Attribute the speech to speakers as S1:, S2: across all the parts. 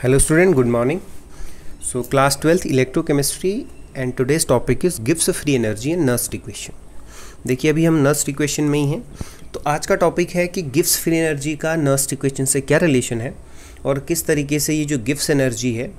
S1: Hello student, good morning. So class 12th electrochemistry and today's topic is Gibbs free energy and Nernst equation. देखिए अभी हम Nernst equation में ही हैं, तो आज का टॉपिक है कि गिब्स फ्री एनर्जी का नर्स्ट इक्वेशन से क्या रिलेशन है और किस तरीके से ये जो गिब्स एनर्जी है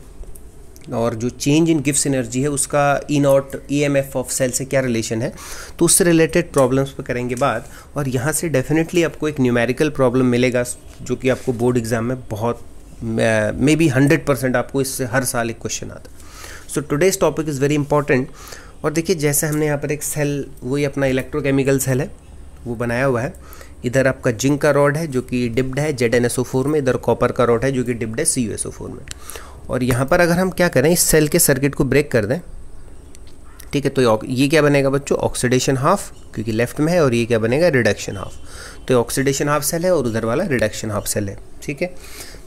S1: और जो चेंज इन गिब्स एनर्जी है उसका ई नॉट EMF ऑफ सेल से क्या रिलेशन है, तो उससे रिलेटेड प्रॉब्लम्स पर करेंगे बात। और यहाँ से डेफिनेटली आपको एक न्यूमेरिकल प्रॉब्लम मिलेगा जो कि आपको बोर्ड एग्जाम में बहुत मे बी 100% आपको इससे हर साल एक क्वेश्चन आता है। So today's topic is very important. और देखिए जैसे हमने यहाँ पर एक सेल, वही अपना इलेक्ट्रोकेमिकल सेल है वो बनाया हुआ है। इधर आपका जिंक का रॉड है जो कि डिप्ड है ZnSO4 में, इधर कॉपर का रॉड है जो कि डिप्ड है CuSO4 में। और यहाँ पर अगर हम क्या करें, इस सेल के सर्किट को ब्रेक कर दें, ठीक है, तो ये क्या बनेगा बच्चों, ऑक्सीडेशन हाफ, क्योंकि लेफ्ट में है, और ये क्या बनेगा, रिडक्शन हाफ। तो ये ऑक्सीडेशन हाफ सेल है और उधर वाला रिडक्शन हाफ सेल है, ठीक है।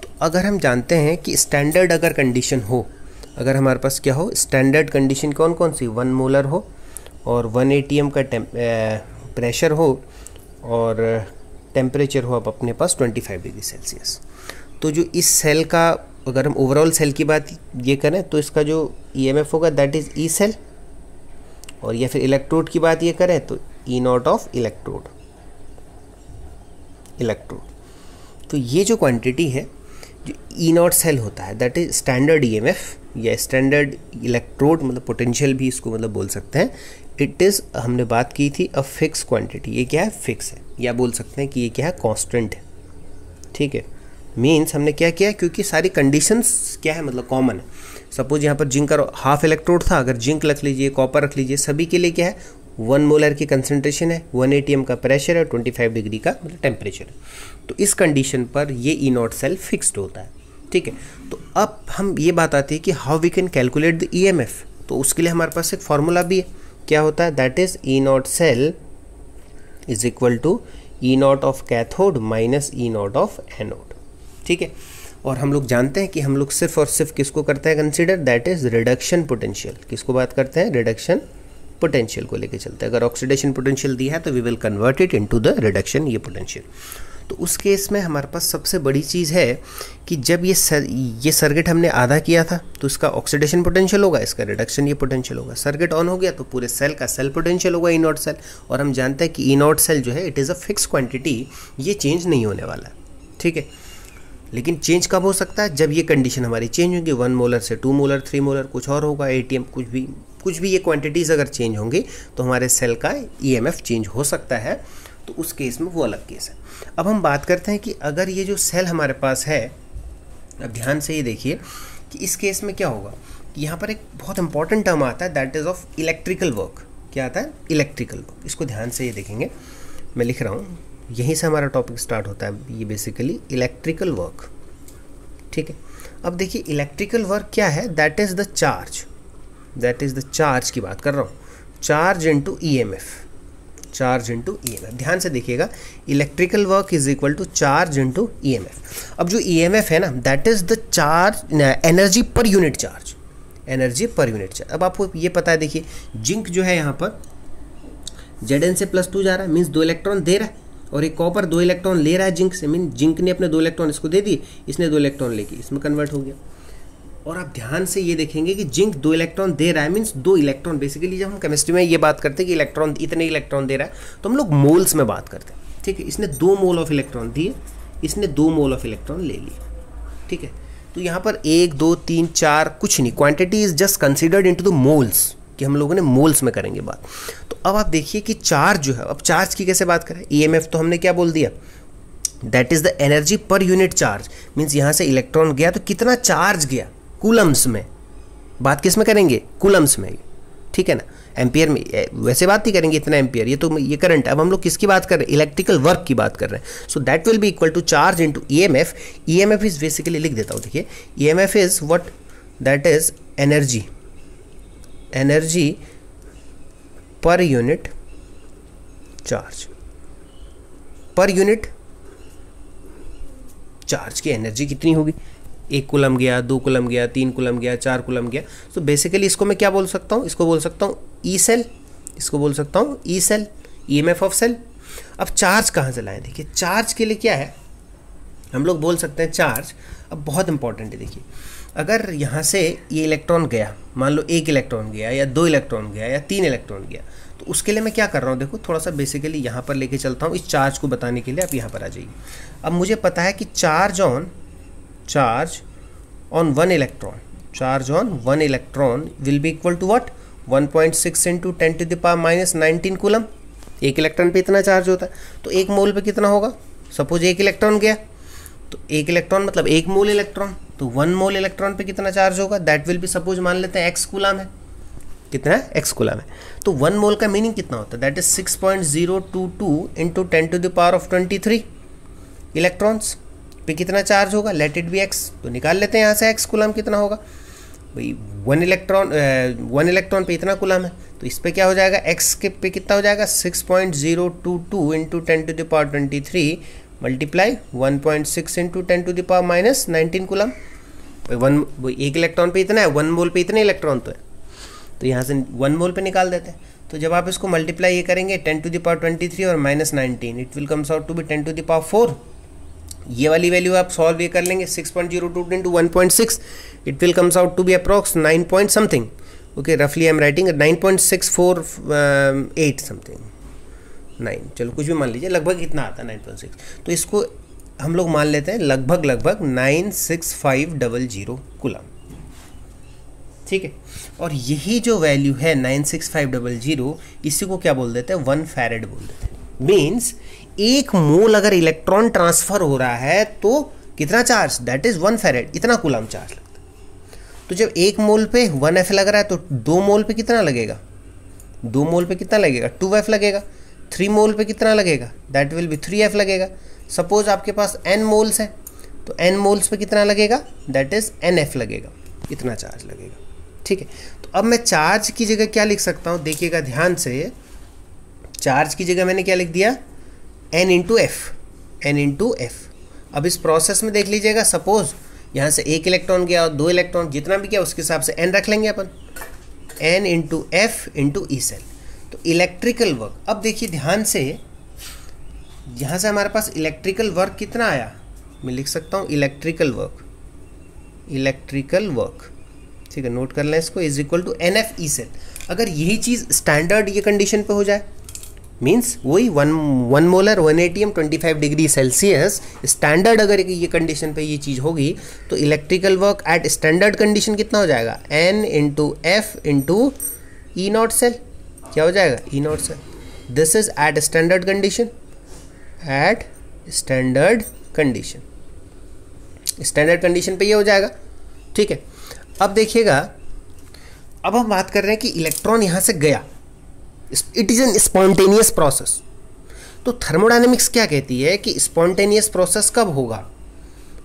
S1: तो अगर हम जानते हैं कि स्टैंडर्ड अगर कंडीशन हो, अगर हमारे पास क्या हो, स्टैंडर्ड कंडीशन कौन कौन सी, 1 मोलर हो और 1 atm का प्रेशर हो और टेम्परेचर हो अब अपने पास 25 डिग्री सेल्सियस। तो जो इस सेल का, अगर हम ओवरऑल सेल की बात ये करें तो इसका जो EMF होगा दैट इज़ ई सेल, और या फिर इलेक्ट्रोड की बात ये करें तो ई नॉट ऑफ इलेक्ट्रोड। तो ये जो क्वांटिटी है, जो ई नॉट सेल होता है दैट इज स्टैंडर्ड EMF या स्टैंडर्ड इलेक्ट्रोड, मतलब पोटेंशियल भी इसको मतलब बोल सकते हैं। इट इज़, हमने बात की थी, अ फिक्स क्वांटिटी। ये क्या है, फिक्स है, या बोल सकते हैं कि ये क्या है, कांस्टेंट है, ठीक है। मीन्स हमने क्या किया, क्योंकि सारी कंडीशंस क्या है, मतलब कॉमन है। सपोज यहाँ पर जिंक का हाफ इलेक्ट्रोड था, अगर जिंक रख लीजिए, कॉपर रख लीजिए, सभी के लिए क्या है, 1 मोलर की कंसंट्रेशन है, 1 atm का प्रेशर है, 25 डिग्री का मतलब टेम्परेचर है। तो इस कंडीशन पर ये ई नॉट सेल फिक्स्ड होता है, ठीक है। तो अब हम ये बात आती है कि how we can calculate the EMF। तो उसके लिए हमारे पास एक फॉर्मूला भी है, क्या होता है, that is E naught cell is equal to E naught of cathode minus E naught of anode, ठीक है। और हम लोग जानते हैं कि हम लोग सिर्फ और सिर्फ किसको करते हैं consider, that is reduction potential. किसको बात करते हैं, रिडक्शन पोटेंशियल को लेके चलते हैं। अगर ऑक्सीडेशन पोटेंशियल दिया है तो we will convert it into the reduction ये पोटेंशियल। तो उस केस में हमारे पास सबसे बड़ी चीज़ है कि जब ये सर्किट हमने आधा किया था तो इसका ऑक्सीडेशन पोटेंशियल होगा, इसका रिडक्शन ये पोटेंशियल होगा। सर्किट ऑन हो गया तो पूरे सेल का सेल पोटेंशियल होगा ई नॉट सेल। और हम जानते हैं कि ई नॉट सेल जो है it is a fix quantity, ये चेंज नहीं होने वाला है, ठीक है। लेकिन चेंज कब हो सकता है, जब ये कंडीशन हमारी चेंज होगी, 1 मोलर से 2 मोलर 3 मोलर, कुछ और होगा, ATM, कुछ भी ये क्वांटिटीज़ अगर चेंज होंगी तो हमारे सेल का EMF चेंज हो सकता है। तो उस केस में वो अलग केस है। अब हम बात करते हैं कि अगर ये जो सेल हमारे पास है, अब ध्यान से ये देखिए कि इस केस में क्या होगा कि यहाँ पर एक बहुत इंपॉर्टेंट टर्म आता है that is of electrical work. क्या आता है, इलेक्ट्रिकल वर्क। इसको ध्यान से ये देखेंगे, मैं लिख रहा हूँ, यहीं से हमारा टॉपिक स्टार्ट होता है, ये बेसिकली इलेक्ट्रिकल वर्क, ठीक है। अब देखिए इलेक्ट्रिकल वर्क क्या है, that is the charge, that is the charge की बात कर रहा हूँ, charge into EMF, charge into EMF। ध्यान से देखिएगा, electrical work is equal to charge into EMF। अब जो EMF है ना, that is the charge, energy per unit charge, energy per unit charge. अब आपको ये पता है, देखिए जिंक जो है यहाँ पर Zn से +2 जा रहा है, मीन्स 2 इलेक्ट्रॉन दे रहा है, और एक कॉपर 2 इलेक्ट्रॉन ले रहा है जिंक से, मीन जिंक ने अपने 2 इलेक्ट्रॉन इसको दे दिए, इसने 2 इलेक्ट्रॉन लेके इसमें कन्वर्ट हो गया। और आप ध्यान से ये देखेंगे कि जिंक 2 इलेक्ट्रॉन दे रहा है, मीन्स 2 इलेक्ट्रॉन, बेसिकली जब हम केमिस्ट्री में ये बात करते हैं कि इलेक्ट्रॉन इतने इलेक्ट्रॉन दे रहा है तो हम लोग मोल्स में बात करते हैं, ठीक है। इसने 2 मोल ऑफ इलेक्ट्रॉन दिए, इसने 2 मोल ऑफ इलेक्ट्रॉन ले लिए, ठीक है। तो यहाँ पर 1 2 3 4 कुछ नहीं, quantity is just considered into the moles, कि हम लोगों ने मोल्स में करेंगे बात। तो अब आप देखिए कि चार्ज जो है, अब चार्ज की कैसे बात करें, EMF तो हमने क्या बोल दिया, that is the energy per unit charge. Means यहाँ से इलेक्ट्रॉन गया तो कितना चार्ज गया, कूलम्स में। बात किस में करेंगे, कूलम्स में, ठीक है ना, एम्पियर में वैसे बात नहीं करेंगे, इतना एम्पियर, ये तो ये करंट। अब हम लोग किसकी बात कर रहे हैं, इलेक्ट्रिकल वर्क की बात कर रहे हैं। So that will be equal to charge into EMF। EMF is basically, लिख देता हूँ, देखिए EMF is what, that is energy, energy per unit charge, per unit charge की एनर्जी कितनी होगी, 1 कूलम गया, 2 कूलम गया, 3 कूलम गया, 4 कूलम गया। तो बेसिकली इसको मैं क्या बोल सकता हूँ, इसको बोल सकता हूँ ई सेल, इसको बोल सकता हूँ E cell, EMF of cell. अब चार्ज कहाँ से लाएं, देखिए चार्ज के लिए क्या है, हम लोग बोल सकते हैं चार्ज, अब बहुत इंपॉर्टेंट है, देखिए अगर यहाँ से ये इलेक्ट्रॉन गया, मान लो 1 इलेक्ट्रॉन गया या 2 इलेक्ट्रॉन गया या 3 इलेक्ट्रॉन गया, तो उसके लिए मैं क्या कर रहा हूँ, देखो थोड़ा सा बेसिकली यहाँ पर लेके चलता हूँ इस चार्ज को बताने के लिए। आप यहाँ पर आ जाइए। अब मुझे पता है कि charge on 1 electron will be equal to what, 1.6 into 10⁻⁻19 coulomb. एक इलेक्ट्रॉन पे इतना चार्ज होता है, तो 1 मोल पे कितना होगा, सपोज 1 इलेक्ट्रॉन गया तो 1 इलेक्ट्रॉन मतलब 1 मोल इलेक्ट्रॉन, तो 1 मोल इलेक्ट्रॉन पे कितना चार्ज होगा, दैट विल बी सपोज मान लेते हैं x कूलम है। कितना है, x कूलम है। तो 1 मोल का मीनिंग कितना होता है, दैट इज 6.022 इंटू 10⁻23 इलेक्ट्रॉन्स पे कितना चार्ज होगा, लेट इट बी x। तो निकाल लेते हैं यहाँ से x कूलम कितना होगा भाई, 1 इलेक्ट्रॉन पे इतना कूलम है, तो इस पे क्या हो जाएगा, x के पे कितना हो जाएगा 6.022 इंटू 10⁻23 मल्टीप्लाई 1.6 इंटू 10⁻⁻19 कूलम। एक इलेक्ट्रॉन पे इतना है, 1 मोल पे इतने इलेक्ट्रॉन तो है, तो यहाँ से 1 मोल पे निकाल देते हैं। तो जब आप इसको मल्टीप्लाई ये करेंगे 10⁻23 और -19, it will comes out to be 10⁻4। ये वाली वैल्यू आप सॉल्व ये कर लेंगे, 6.02 into 1.6, it will comes out to be approx 9 point something. Okay, रफली आई एम राइटिंग 9.648 समथिंग, 9, चलो कुछ भी मान लीजिए, लगभग इतना आता है 9.6। तो इसको हम लोग मान लेते हैं लगभग 96500 कूलम। ठीक है, और यही जो वैल्यू है 96500, इसी को क्या बोल देते हैं, 1 फैरेड बोल देते हैं। मीन्स 1 मोल अगर इलेक्ट्रॉन ट्रांसफर हो रहा है तो कितना चार्ज, दैट इज 1 फैरेड, इतना कूलम चार्ज लगता है। तो जब 1 मोल पे 1F लग रहा है तो 2 मोल पे कितना लगेगा, 2 मोल पे कितना लगेगा, 2F लगेगा। 3 मोल पे कितना लगेगा, दैट विल बी 3F लगेगा। सपोज आपके पास n मोल्स है तो n मोल्स पे कितना लगेगा, दैट इज NF लगेगा, इतना चार्ज लगेगा। ठीक है, तो अब मैं चार्ज की जगह क्या लिख सकता हूँ, देखिएगा ध्यान से, चार्ज की जगह मैंने क्या लिख दिया, n इंटू एफ। अब इस प्रोसेस में देख लीजिएगा, सपोज यहाँ से 1 इलेक्ट्रॉन गया और 2 इलेक्ट्रॉन, जितना भी गया उसके हिसाब से n रख लेंगे अपन, n into F into E cell. तो इलेक्ट्रिकल वर्क, अब देखिए ध्यान से, यहाँ से हमारे पास इलेक्ट्रिकल वर्क कितना आया, मैं लिख सकता हूँ इलेक्ट्रिकल वर्क, ठीक है, नोट कर लें इसको, is equal to NF E cell. अगर यही चीज़ स्टैंडर्ड ये कंडीशन पे हो जाए, मीन्स वही 1 molar 1 ATM 25 degree Celsius, standard अगर ये कंडीशन पे ये चीज़ होगी, तो electrical work at standard condition कितना हो जाएगा, N into F into E naught cell. क्या हो जाएगा, E naught cell. This is at standard condition, standard condition पे ये हो जाएगा। ठीक है, अब देखिएगा, अब हम बात कर रहे हैं कि इलेक्ट्रॉन यहाँ से गया, it is an spontaneous process. तो थर्मोडायनेमिक्स क्या कहती है कि स्पॉन्टेनियस प्रोसेस कब होगा,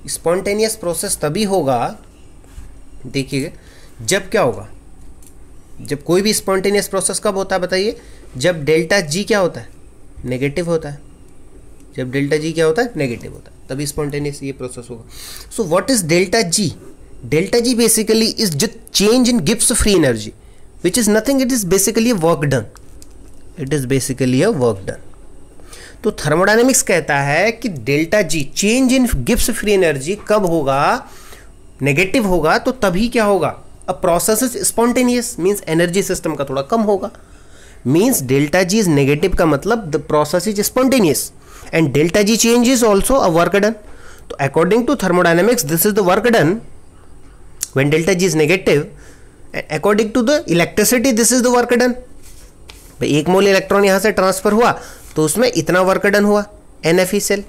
S1: स्पॉन्टेनियस प्रोसेस तभी होगा, देखिए जब क्या होगा, जब कोई भी स्पॉन्टेनियस प्रोसेस कब होता है बताइए, जब डेल्टा जी क्या होता है, नेगेटिव होता है। जब डेल्टा जी क्या होता है, नेगेटिव होता है, तभी स्पॉन्टेनियस ये प्रोसेस होगा। So what is delta G, delta G basically is just change in Gibbs free energy, which is nothing, it is basically a work done, तो थर्मोडायनेमिक्स कहता है कि delta G change in Gibbs free energy कब होगा, negative होगा, तो तभी क्या होगा, a process is spontaneous, means energy system का थोड़ा कम होगा। Means delta G is negative का मतलब the process is spontaneous, and delta G change is also a work done. तो according to thermodynamics this is the work done when delta G is negative, according to the electricity this is the work done। भाई 1 मोल electron यहाँ से transfer हुआ तो उसमें इतना work done हुआ, NF cell.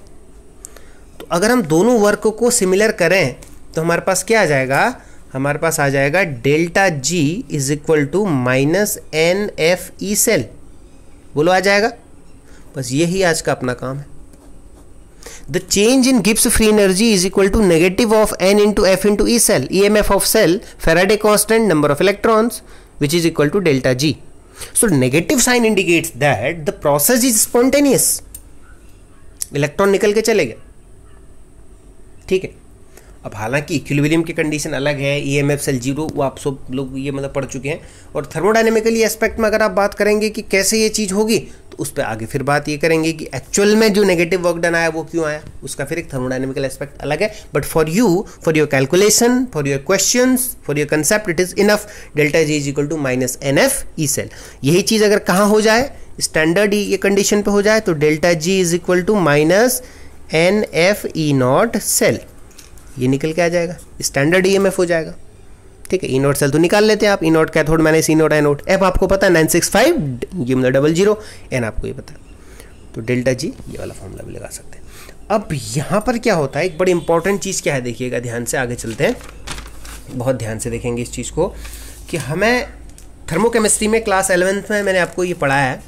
S1: तो अगर हम दोनों वर्क को सिमिलर करें तो हमारे पास क्या आ जाएगा, हमारे पास आ जाएगा delta G is equal to minus NF cell. बोलो आ जाएगा, बस यही आज का अपना काम है। The change in Gibbs free energy is equal to negative of N into F into E cell, EMF of cell, Faraday constant, number of electrons, which is equal to delta G. So negative sign indicates that the process is spontaneous. Electron निकल के चले गए। ठीक है, अब हालांकि equilibrium की condition अलग है, ईएमएफ सेल जीरो, वो आप सब लोग ये मतलब पढ़ चुके हैं। और थर्मोडायनेमिकली एस्पेक्ट में अगर आप बात करेंगे कि कैसे ये चीज़ होगी, तो उस पर आगे फिर बात ये करेंगे कि एक्चुअल में जो नेगेटिव वर्क डन आया वो क्यों आया, उसका फिर एक थर्मोडायनेमिकल एस्पेक्ट अलग है। But for your calculation, for your questions, for your concept, it is enough delta G is equal to minus N F E cell. यही चीज़ अगर कहाँ हो जाए, स्टैंडर्ड ये कंडीशन पे हो जाए, तो delta G is equal to minus N F E naught cell, ये निकल के आ जाएगा, स्टैंडर्ड ईएमएफ हो जाएगा। ठीक है, ई नॉट सेल तो निकाल लेते हैं आप, E naught cathode minus E naught anode. F आपको पता है 965, ये मतलब 00, एन आपको ये पता है, तो डेल्टा जी ये वाला फॉर्मूला भी लगा सकते हैं। अब यहाँ पर क्या होता है, एक बड़ी इंपॉर्टेंट चीज़ क्या है, देखिएगा ध्यान से, आगे चलते हैं, बहुत ध्यान से देखेंगे इस चीज़ को, कि हमें थर्मोकेमिस्ट्री में क्लास 11th में मैंने आपको ये पढ़ाया है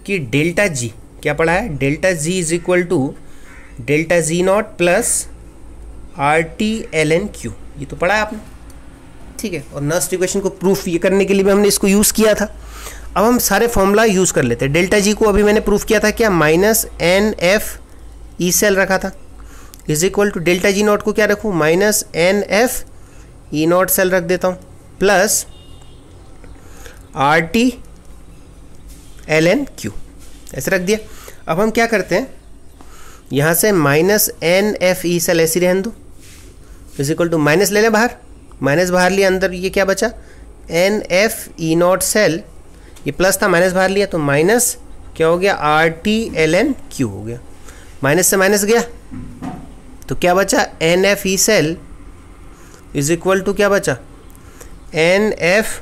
S1: कि डेल्टा जी, क्या पढ़ा है, delta G is equal to delta G naught plus R T L N Q, ये तो पढ़ा है आपने। ठीक है, और नर्स्ट इक्वेशन को प्रूफ ये करने के लिए भी हमने इसको यूज़ किया था। अब हम सारे फॉर्मूला यूज़ कर लेते हैं। डेल्टा जी को अभी मैंने प्रूफ किया था क्या, minus N F E cell रखा था, is equal to delta G naught को क्या रखूँ, minus N F E naught cell रख देता हूँ, plus R T L N Q, ऐसे रख दिया। अब हम क्या करते हैं, यहाँ से minus N F E cell ऐसी रहने दो, इज इक्वल टू माइनस ले लें बाहर, माइनस बाहर लिया, अंदर ये क्या बचा, N F E naught cell, ये प्लस था, माइनस बाहर लिया, तो माइनस क्या हो गया, R T L N Q हो गया, माइनस से माइनस गया, तो क्या बचा, N F E cell is equal to क्या बचा, N F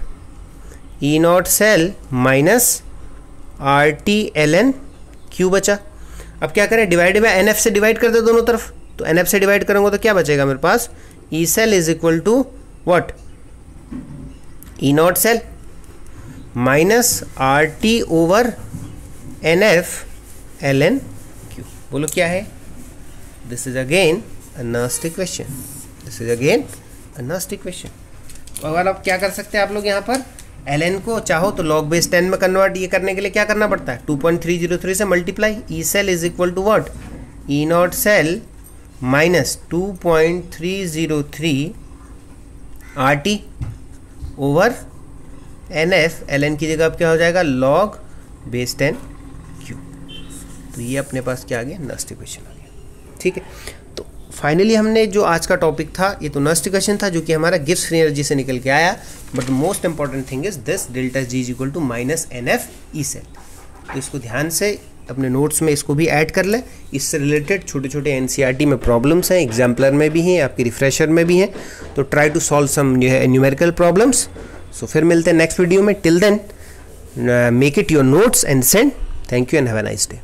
S1: E naught cell minus R T L N Q बचा। अब क्या करें, डिवाइड बाय एन एफ से डिवाइड कर दो दोनों तरफ, तो एन एफ से डिवाइड करेंगे तो क्या बचेगा मेरे पास, E cell is equal to what, E naught cell minus R T over N F L N Q. बोलो क्या है, this is again a Nernst equation, this is again a Nernst equation. अगर आप क्या कर सकते हैं आप लोग यहाँ पर, एल एन को चाहो तो लॉग बेस 10 में कन्वर्ट ये करने के लिए क्या करना पड़ता है, 2.303 से multiply, E cell is equal to what, E naught cell minus 2.303 R T over N F, L N की जगह अब क्या हो जाएगा, लॉग बेस 10 क्यू। तो ये अपने पास क्या आ गया, नर्स्ट इक्वेशन आ गया। ठीक है, तो फाइनली हमने जो आज का टॉपिक था, ये तो नर्स्ट इक्वेशन था जो कि हमारा गिब्स फ्री एनर्जी से निकल के आया, but most important thing is this, delta G is equal to minus N F E cell. तो इसको ध्यान से अपने नोट्स में इसको भी ऐड कर लें। इससे रिलेटेड छोटे छोटे एनसीईआरटी में प्रॉब्लम्स हैं, एग्जाम्पलर में भी हैं, आपके रिफ्रेशर में भी हैं, तो ट्राई टू सॉल्व सम जो है न्यूमेरिकल प्रॉब्लम्स। सो फिर मिलते हैं नेक्स्ट वीडियो में, till then make it your notes and send. Thank you and have a nice day.